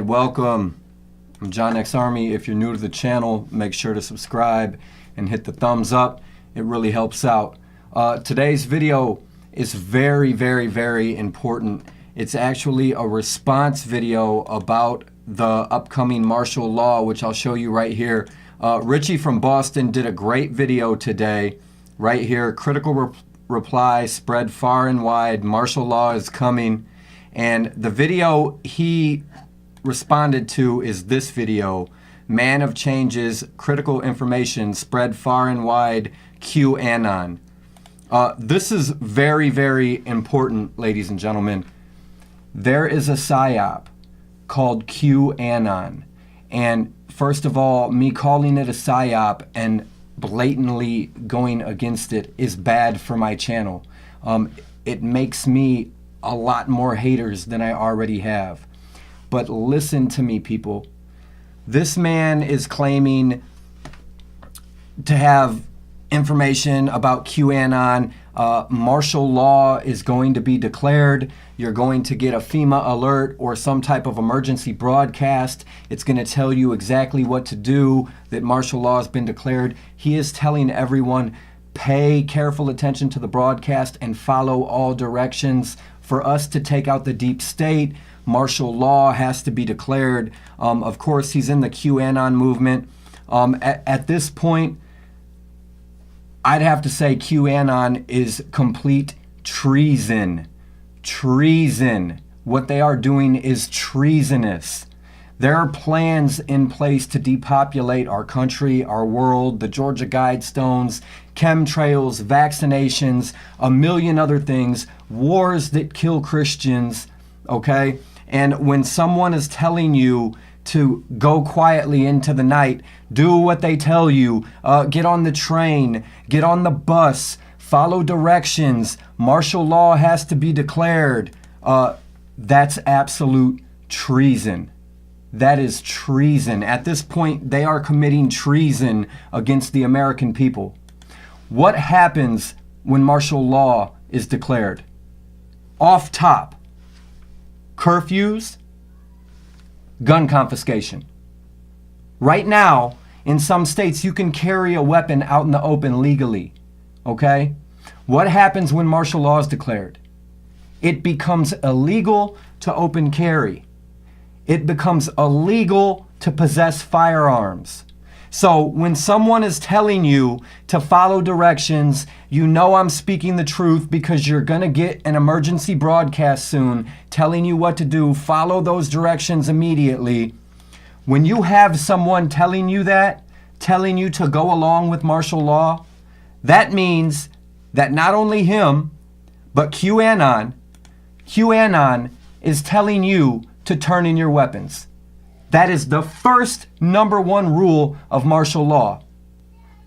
Welcome. I'm JonXArmy. If you're new to the channel, make sure to subscribe and hit the thumbs up. It really helps out. Today's video is very, very, very important. It's actually a response video about the upcoming martial law, which I'll show you right here. Richie from Boston did a great video today, right here. Critical reply spread far and wide. Martial law is coming. And the video he responded to is this video. Man of Changes, critical information spread far and wide, QAnon. This is very, very important, ladies and gentlemen. There is a PSYOP called QAnon. And first of all, me calling it a PSYOP and blatantly going against it is bad for my channel. It makes me a lot more haters than I already have. But listen to me, people. This man is claiming to have information about QAnon. Martial law is going to be declared. You're going to get a FEMA alert or some type of emergency broadcast. It's going to tell you exactly what to do, that martial law has been declared. He is telling everyone, pay careful attention to the broadcast and follow all directions. For us to take out the deep state, martial law has to be declared. Of course, he's in the QAnon movement. At this point, I'd have to say QAnon is complete treason. Treason. What they are doing is treasonous. There are plans in place to depopulate our country, our world, the Georgia Guidestones, chemtrails, vaccinations, a million other things, wars that kill Christians, okay? And when someone is telling you to go quietly into the night, do what they tell you, get on the train, get on the bus, follow directions, martial law has to be declared, that's absolute treason. That is treason. At this point, they are committing treason against the American people. What happens when martial law is declared? Off top, curfews, gun confiscation. Right now, in some states, you can carry a weapon out in the open legally, okay? What happens when martial law is declared? It becomes illegal to open carry. It becomes illegal to possess firearms. So when someone is telling you to follow directions, you know I'm speaking the truth because you're going to get an emergency broadcast soon telling you what to do. Follow those directions immediately. When you have someone telling you that, telling you to go along with martial law, that means that not only him, but QAnon is telling you to turn in your weapons. That is the first #1 rule of martial law.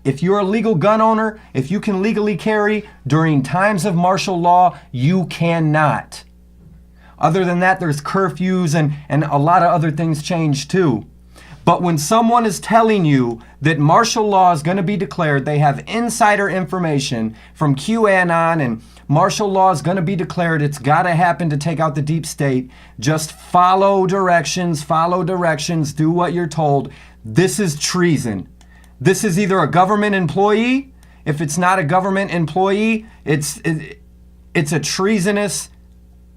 If you're a legal gun owner, if you can legally carry during times of martial law, you cannot. Other than that, there's curfews and a lot of other things change too. But when someone is telling you that martial law is going to be declared, they have insider information from QAnon and martial law is going to be declared, it's got to happen to take out the deep state. Just follow directions, do what you're told. This is treason. This is either a government employee. If it's not a government employee, it's a treasonous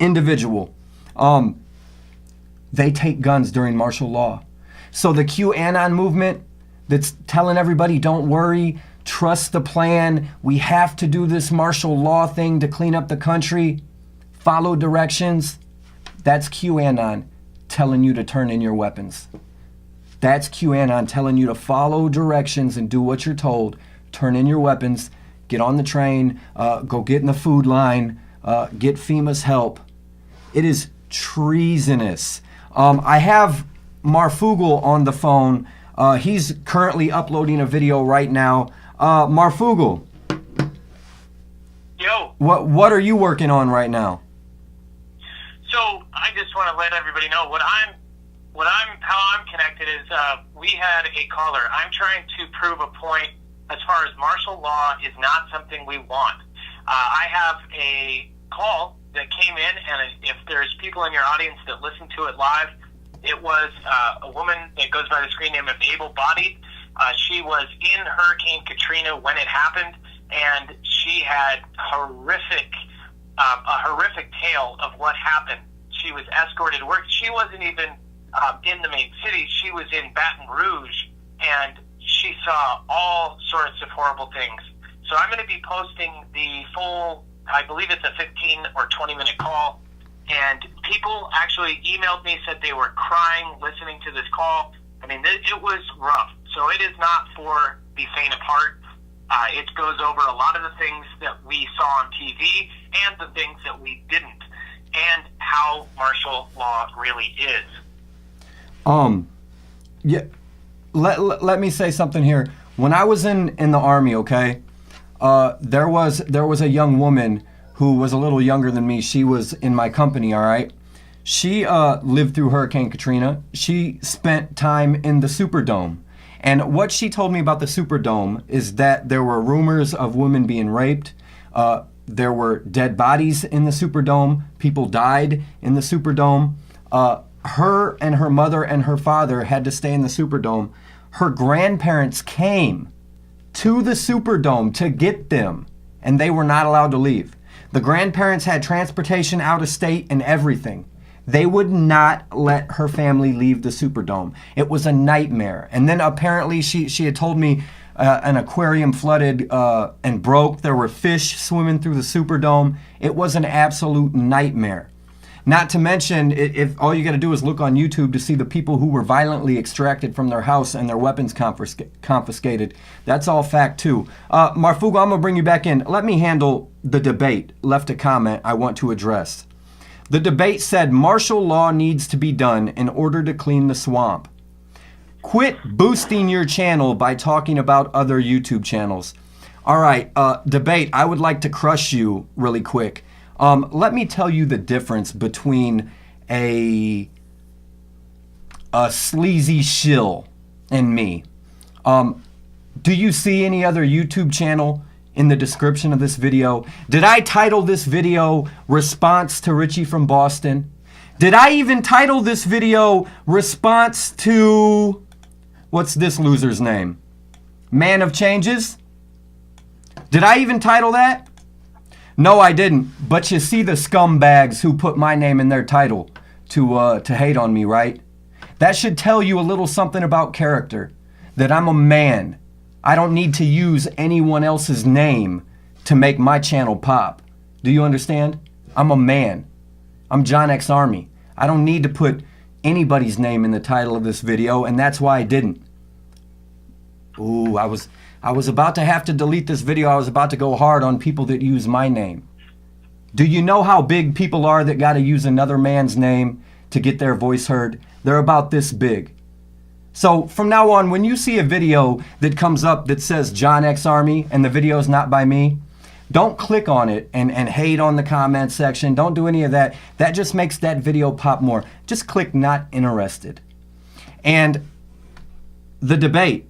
individual. They take guns during martial law. So the QAnon movement that's telling everybody, don't worry, trust the plan, we have to do this martial law thing to clean up the country, follow directions, that's QAnon telling you to turn in your weapons. That's QAnon telling you to follow directions and do what you're told, turn in your weapons, get on the train, go get in the food line, get FEMA's help. It is treasonous. I have Marfugel on the phone. He's currently uploading a video right now. Marfugel. Yo. What are you working on right now? So I just want to let everybody know how I'm connected is we had a caller. I'm trying to prove a point as far as martial law is not something we want. I have a call that came in, and if there's people in your audience that listen to it live, It was a woman that goes by the screen name of Able Bodied. She was in Hurricane Katrina when it happened, and she had a horrific tale of what happened. She was escorted to work. She wasn't even in the main city. She was in Baton Rouge, and she saw all sorts of horrible things. So I'm going to be posting the full, I believe it's a 15 or 20-minute call, and people actually emailed me, said they were crying listening to this call. I mean, it was rough. So it is not for the faint of heart. It goes over a lot of the things that we saw on TV and the things that we didn't, and how martial law really is. Yeah. Let me say something here. When I was in the Army, okay, there was a young woman who was a little younger than me. She was in my company, all right? She lived through Hurricane Katrina. She spent time in the Superdome. And what she told me about the Superdome is that there were rumors of women being raped. There were dead bodies in the Superdome. People died in the Superdome. Her and her mother and her father had to stay in the Superdome. Her grandparents came to the Superdome to get them, and they were not allowed to leave. The grandparents had transportation out of state and everything. They would not let her family leave the Superdome. It was a nightmare. And then apparently she had told me an aquarium flooded and broke. There were fish swimming through the Superdome. It was an absolute nightmare. Not to mention, if all you got to do is look on YouTube to see the people who were violently extracted from their house and their weapons confiscated. That's all fact too. Marfugo, I'm going to bring you back in. Let me handle the debate. Left a comment I want to address. The debate said martial law needs to be done in order to clean the swamp. Quit boosting your channel by talking about other YouTube channels. All right, debate, I would like to crush you really quick. Let me tell you the difference between a sleazy shill and me. Do you see any other YouTube channel in the description of this video? Did I title this video Response to Richie from Boston? Did I even title this video Response to, what's this loser's name? Man of Changes? Did I even title that? No, I didn't. But you see the scumbags who put my name in their title to hate on me, right? That should tell you a little something about character. That I'm a man. I don't need to use anyone else's name to make my channel pop. Do you understand? I'm a man. I'm JonXArmy. I don't need to put anybody's name in the title of this video, and that's why I didn't. Ooh, I was about to have to delete this video. I was about to go hard on people that use my name. Do you know how big people are that got to use another man's name to get their voice heard? They're about this big. So from now on, when you see a video that comes up that says JonXArmy and the video is not by me, don't click on it and hate on the comment section. Don't do any of that. That just makes that video pop more. Just click not interested. And the debate.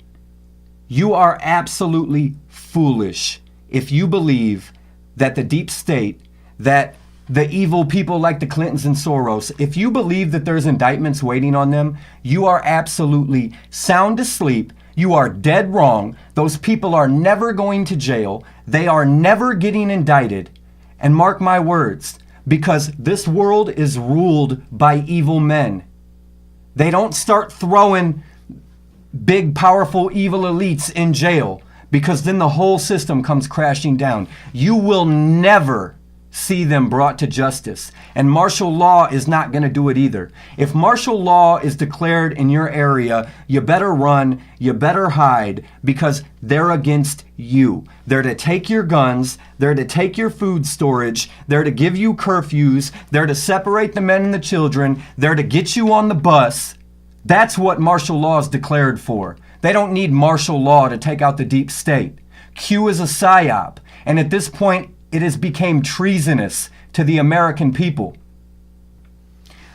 You are absolutely foolish if you believe that the deep state, that the evil people like the Clintons and Soros, if you believe that there's indictments waiting on them, you are absolutely sound asleep. You are dead wrong. Those people are never going to jail. They are never getting indicted. And mark my words, because this world is ruled by evil men. They don't start throwing big, powerful, evil elites in jail, because then the whole system comes crashing down. You will never see them brought to justice. And martial law is not going to do it either. If martial law is declared in your area, you better run, you better hide, because they're against you. They're to take your guns, they're to take your food storage, they're to give you curfews, they're to separate the men and the children, they're to get you on the bus. That's what martial law is declared for. They don't need martial law to take out the deep state. Q is a psyop, and at this point, it has become treasonous to the American people.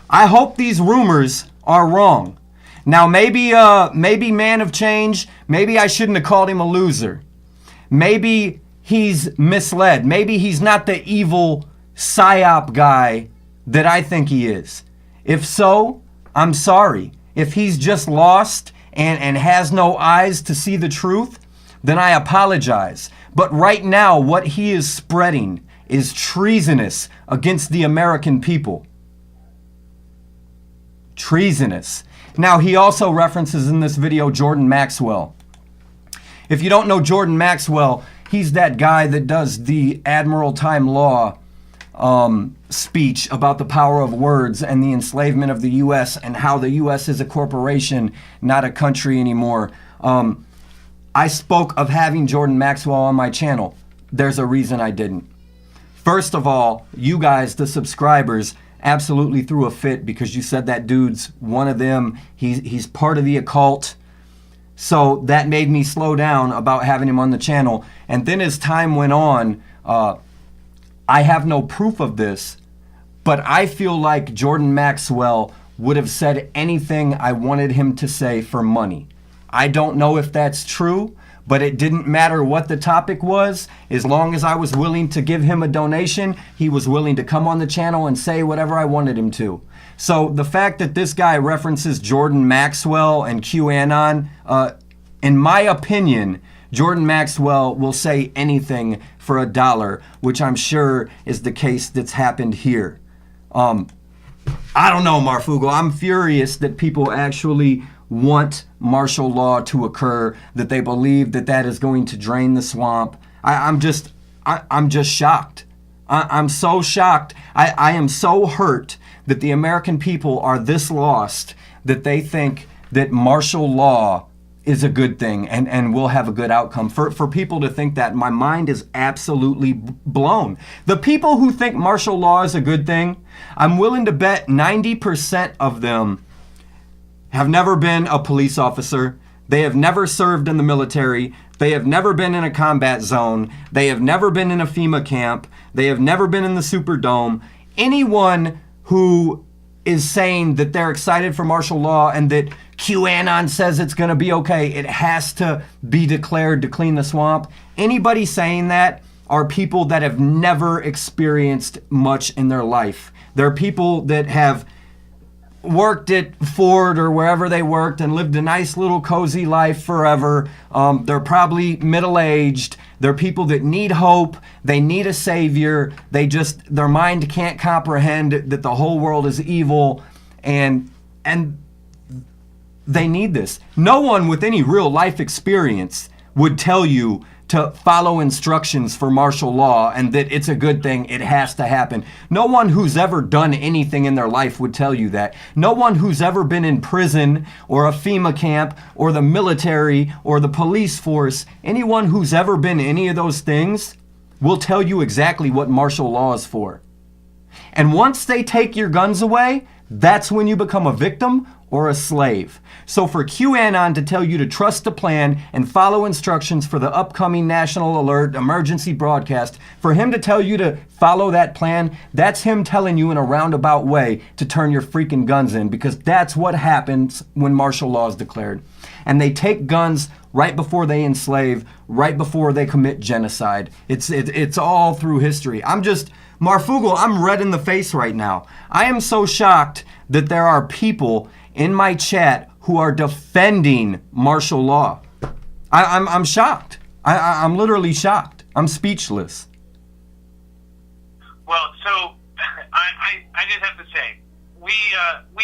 I hope these rumors are wrong. Now, maybe Man of Change, maybe I shouldn't have called him a loser. Maybe he's misled. Maybe he's not the evil psyop guy that I think he is. If so, I'm sorry. If he's just lost and has no eyes to see the truth, then I apologize. But right now, what he is spreading is treasonous against the American people. Treasonous. Now, he also references in this video Jordan Maxwell. If you don't know Jordan Maxwell, he's that guy that does the Admiral Time Law speech about the power of words and the enslavement of the U.S. and how the U.S. is a corporation, not a country anymore. I spoke of having Jordan Maxwell on my channel. There's a reason I didn't. First of all, you guys, the subscribers, absolutely threw a fit because you said that dude's one of them. He's part of the occult. So that made me slow down about having him on the channel. And then as time went on, I have no proof of this, but I feel like Jordan Maxwell would have said anything I wanted him to say for money. I don't know if that's true, but it didn't matter what the topic was. As long as I was willing to give him a donation, he was willing to come on the channel and say whatever I wanted him to. So the fact that this guy references Jordan Maxwell and QAnon, in my opinion, Jordan Maxwell will say anything for $1, which I'm sure is the case that's happened here. I don't know, Marfugo. I'm furious that people actually want martial law to occur, that they believe that that is going to drain the swamp. I'm just shocked. I'm so shocked. I am so hurt that the American people are this lost that they think that martial law is a good thing and will have a good outcome. For people to think that, my mind is absolutely blown. The people who think martial law is a good thing, I'm willing to bet 90% of them have never been a police officer. They have never served in the military. They have never been in a combat zone. They have never been in a FEMA camp. They have never been in the Superdome. Anyone who is saying that they're excited for martial law and that QAnon says it's going to be okay, it has to be declared to clean the swamp. Anybody saying that are people that have never experienced much in their life. They're people that have worked at Ford or wherever they worked and lived a nice little cozy life forever. They're probably middle-aged. They're people that need hope. They need a savior. Their mind can't comprehend that the whole world is evil, and they need this. No one with any real life experience would tell you to follow instructions for martial law and that it's a good thing, it has to happen. No one who's ever done anything in their life would tell you that. No one who's ever been in prison or a FEMA camp or the military or the police force, anyone who's ever been any of those things will tell you exactly what martial law is for. And once they take your guns away, that's when you become a victim or a slave. So for QAnon to tell you to trust the plan and follow instructions for the upcoming national alert emergency broadcast, for him to tell you to follow that plan, that's him telling you in a roundabout way to turn your freaking guns in, because that's what happens when martial law is declared. And they take guns right before they enslave, right before they commit genocide. It's all through history. Marfugo, I'm red in the face right now. I am so shocked that there are people in my chat who are defending martial law. I'm shocked. I'm literally shocked. I'm speechless. Well, so I just have to say, we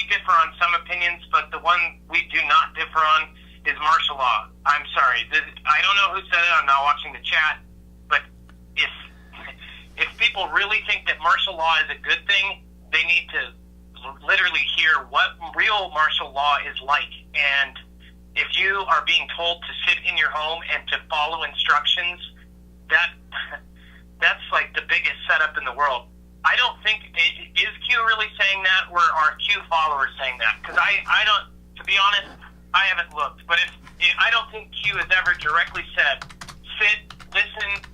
differ on some opinions, but the one we do not differ on is martial law. I'm sorry. I don't know who said it. I'm not watching the chat. But if people really think that martial law is a good thing, they need to literally hear what real martial law is like. And if you are being told to sit in your home and to follow instructions, that's like the biggest setup in the world. I don't think, is Q really saying that, or are Q followers saying that? Because I don't, to be honest, I haven't looked. But I don't think Q has ever directly said, sit, listen,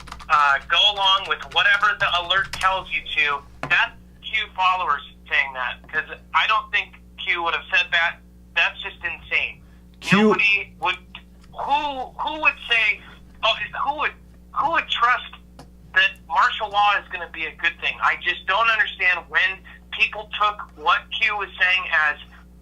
go along with whatever the alert tells you to. That's Q followers saying that, because I don't think Q would have said that. That's just insane. Nobody would. Who would say? Who would trust that martial law is going to be a good thing? I just don't understand when people took what Q was saying as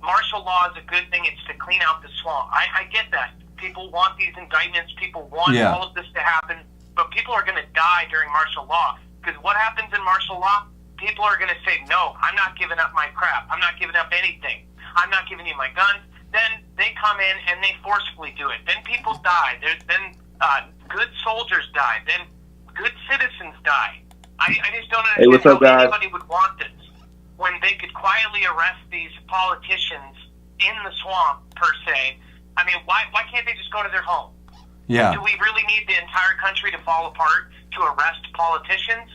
martial law is a good thing. It's to clean out the swamp. I get that. People want these indictments. People want all of this to happen. But people are going to die during martial law. Because what happens in martial law? People are going to say, no, I'm not giving up my crap. I'm not giving up anything. I'm not giving you my guns. Then they come in and they forcefully do it. Then people die. Then good soldiers die. Then good citizens die. I just don't understand how anybody would want this when they could quietly arrest these politicians in the swamp, per se. I mean, why can't they just go to their home? Yeah. Do we really need the entire country to fall apart to arrest politicians?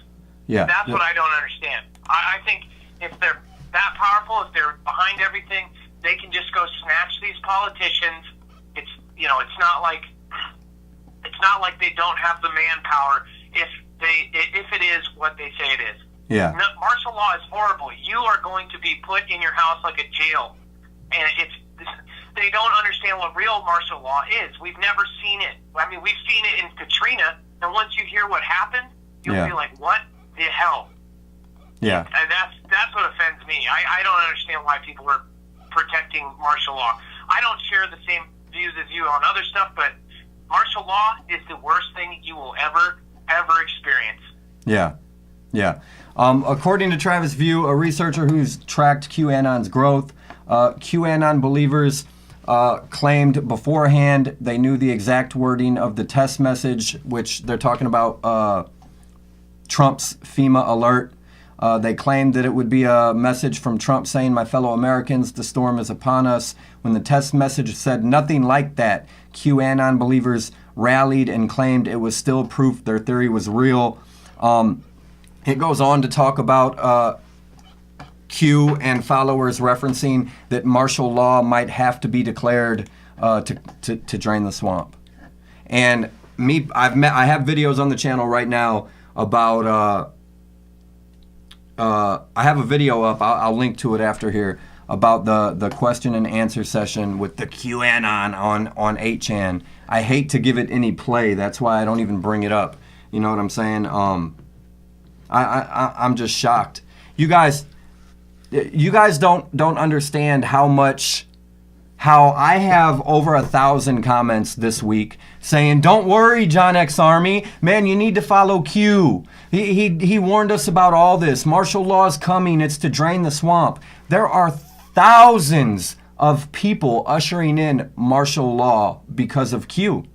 Yeah. That's what I don't understand. I think if they're that powerful, if they're behind everything, they can just go snatch these politicians. It's not like they don't have the manpower if it is what they say it is. Yeah. No, martial law is horrible. You are going to be put in your house like a jail, and they don't understand what real martial law is. We've never seen it. I mean, we've seen it in Katrina, and once you hear what happened, you'll be like, what the hell? Yeah. And that's what offends me. I don't understand why people are protecting martial law. I don't share the same views as you on other stuff, but martial law is the worst thing you will ever experience. Yeah. Yeah. According to Travis View, a researcher who's tracked QAnon's growth, QAnon believers claimed beforehand they knew the exact wording of the test message, which they're talking about Trump's FEMA alert. They claimed that it would be a message from Trump saying, "My fellow Americans, the storm is upon us." When the test message said nothing like that, QAnon believers rallied and claimed it was still proof their theory was real. It goes on to talk about Q and followers referencing that martial law might have to be declared to drain the swamp. And I have videos on the channel right now about I have a video up, I'll link to it after here, about the question and answer session with the QAnon on 8chan. I hate to give it any play, that's why I don't even bring it up. You know what I'm saying? I'm just shocked. You guys don't understand how I have over 1,000 comments this week saying, "Don't worry, JonXArmy, man, you need to follow Q. He warned us about all this. Martial law is coming. It's to drain the swamp." There are thousands of people ushering in martial law because of Q.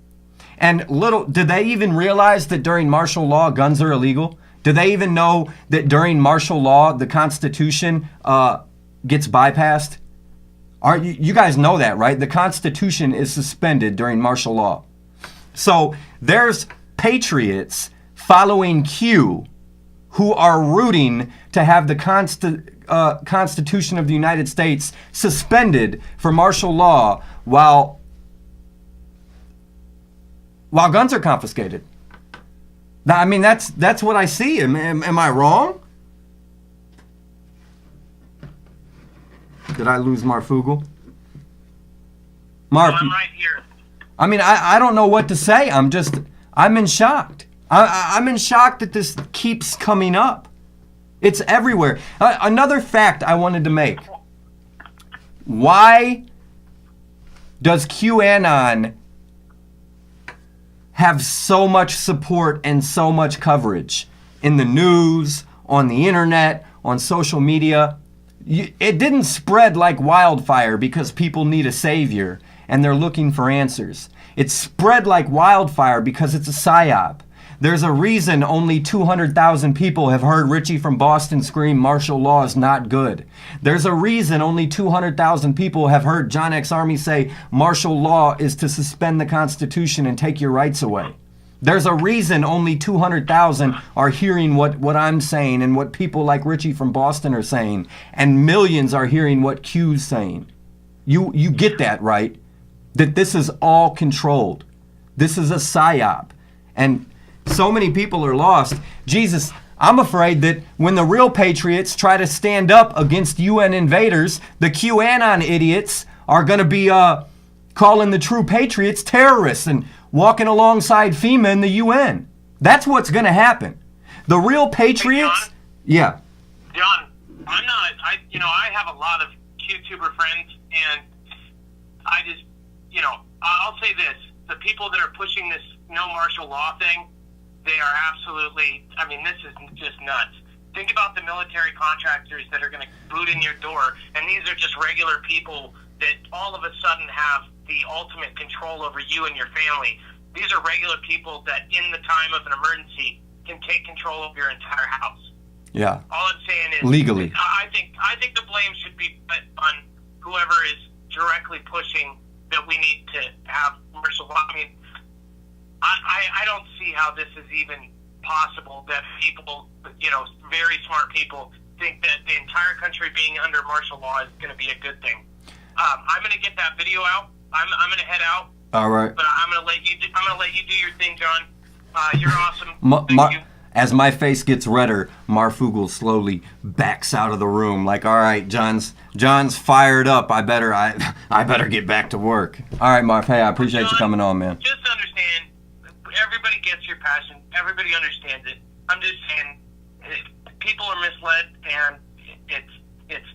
And did they even realize that during martial law, guns are illegal? Do they even know that during martial law, the Constitution gets bypassed? You guys know that, right? The Constitution is suspended during martial law. So there's patriots following Q who are rooting to have the Constitution of the United States suspended for martial law while guns are confiscated. I mean, that's what I see. Am I wrong? Did I lose Marfugel? Marf, I'm right here. I mean, I don't know what to say. I'm in shock. I'm in shock that this keeps coming up. It's everywhere. Another fact I wanted to make. Why does QAnon have so much support and so much coverage in the news, on the internet, on social media? It didn't spread like wildfire because people need a savior and they're looking for answers. It spread like wildfire because it's a psyop. There's a reason only 200,000 people have heard Richie from Boston scream martial law is not good. There's a reason only 200,000 people have heard JonXArmy say martial law is to suspend the Constitution and take your rights away. There's a reason only 200,000 are hearing what I'm saying and what people like Richie from Boston are saying, and millions are hearing what Q's saying. You get that, right? That this is all controlled. This is a psyop. And so many people are lost. Jesus, I'm afraid that when the real patriots try to stand up against UN invaders, the QAnon idiots are going to be calling the true patriots terrorists and walking alongside FEMA and the UN. That's what's going to happen. The real patriots... Hey, John, I'm not... I have a lot of QTuber friends, And I just, I'll say this: the people that are pushing this no martial law thing, they are absolutely. I mean, this is just nuts. Think about the military contractors that are going to boot in your door, and these are just regular people that all of a sudden have the ultimate control over you and your family. These are regular people that, in the time of an emergency, can take control of your entire house. Yeah. All I'm saying is legally. I think the blame should be put on whoever is directly pushing that we need to have martial law. I mean, I don't see how this is even possible that people, very smart people, think that the entire country being under martial law is going to be a good thing. I'm going to get that video out. I'm going to head out. All right. But I'm going to let you do your thing, John. You're awesome. Thank you. As my face gets redder, Marfugel slowly backs out of the room. Like, all right, John's fired up. I better get back to work. All right, Marf. Hey, I appreciate you coming on, man. Just understand, everybody gets your passion. Everybody understands it. I'm just saying, people are misled, and it's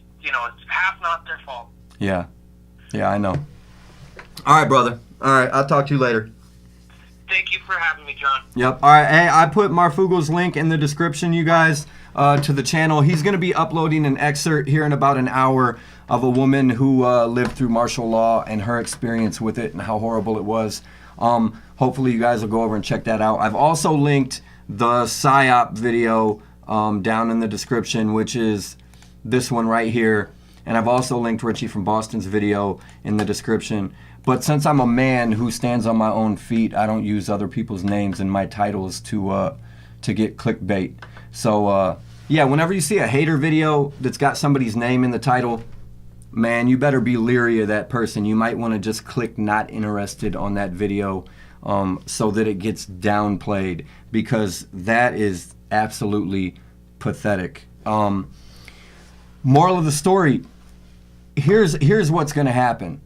half not their fault. Yeah, I know. All right, brother. All right, I'll talk to you later. Thank you for having me, John. Yep. All right. Hey, I put Marfugel's link in the description, you guys, to the channel. He's going to be uploading an excerpt here in about an hour of a woman who lived through martial law and her experience with it and how horrible it was. Hopefully, you guys will go over and check that out. I've also linked the PSYOP video down in the description, which is this one right here. And I've also linked Richie from Boston's video in the description. But since I'm a man who stands on my own feet, I don't use other people's names in my titles to get clickbait. So, yeah, whenever you see a hater video that's got somebody's name in the title, man, you better be leery of that person. You might want to just click not interested on that video so that it gets downplayed, because that is absolutely pathetic. Moral of the story, here's what's going to happen.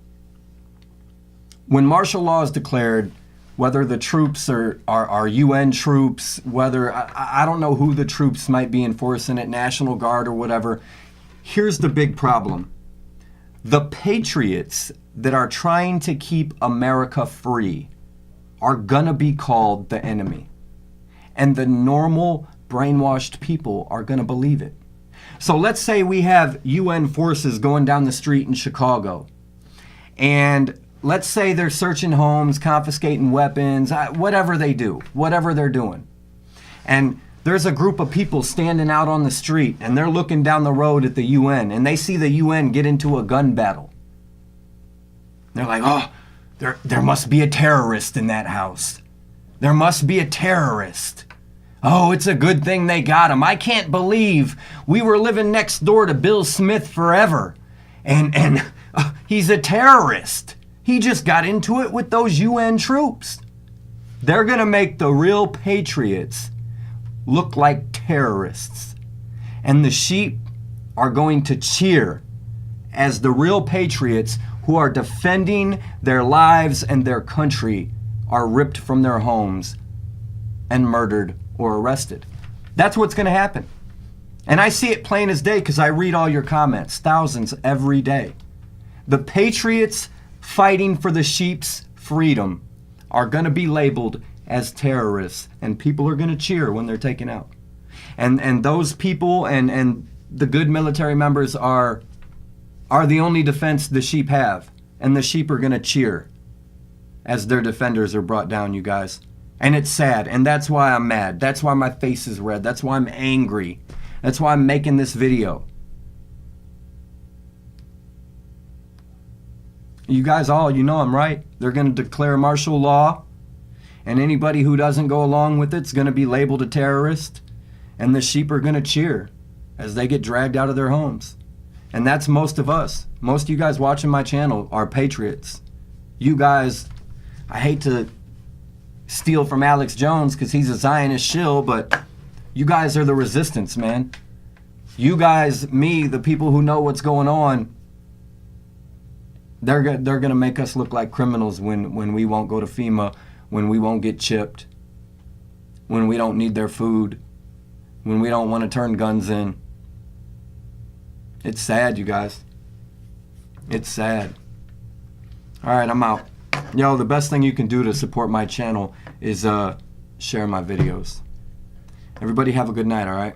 When martial law is declared, whether the troops are UN troops, whether, I don't know who the troops might be enforcing it, National Guard or whatever, here's the big problem. The patriots that are trying to keep America free are gonna be called the enemy. And the normal brainwashed people are gonna believe it. So let's say we have UN forces going down the street in Chicago, and let's say they're searching homes, confiscating weapons, whatever they do, whatever they're doing. And there's a group of people standing out on the street, and they're looking down the road at the UN, and they see the UN get into a gun battle. They're like, oh, there must be a terrorist in that house. There must be a terrorist. Oh, it's a good thing they got him. I can't believe we were living next door to Bill Smith forever, and he's a terrorist. He just got into it with those UN troops. They're going to make the real patriots look like terrorists. And the sheep are going to cheer as the real patriots who are defending their lives and their country are ripped from their homes and murdered or arrested. That's what's going to happen. And I see it plain as day because I read all your comments, thousands every day. The patriots fighting for the sheep's freedom are going to be labeled as terrorists, and people are going to cheer when they're taken out. And those people and the good military members are the only defense the sheep have, and the sheep are going to cheer as their defenders are brought down, you guys. And it's sad, and that's why I'm mad. That's why my face is red. That's why I'm angry. That's why I'm making this video. You guys all, you know I'm right. They're going to declare martial law, and anybody who doesn't go along with it's going to be labeled a terrorist, and the sheep are going to cheer as they get dragged out of their homes. And that's most of us. Most of you guys watching my channel are patriots. You guys, I hate to steal from Alex Jones because he's a Zionist shill, but you guys are the resistance, man. You guys, me, the people who know what's going on, they're going to make us look like criminals when we won't go to FEMA, when we won't get chipped, when we don't need their food, when we don't want to turn guns in. It's sad, you guys. It's sad. All right, I'm out. Yo, the best thing you can do to support my channel is share my videos. Everybody have a good night, all right?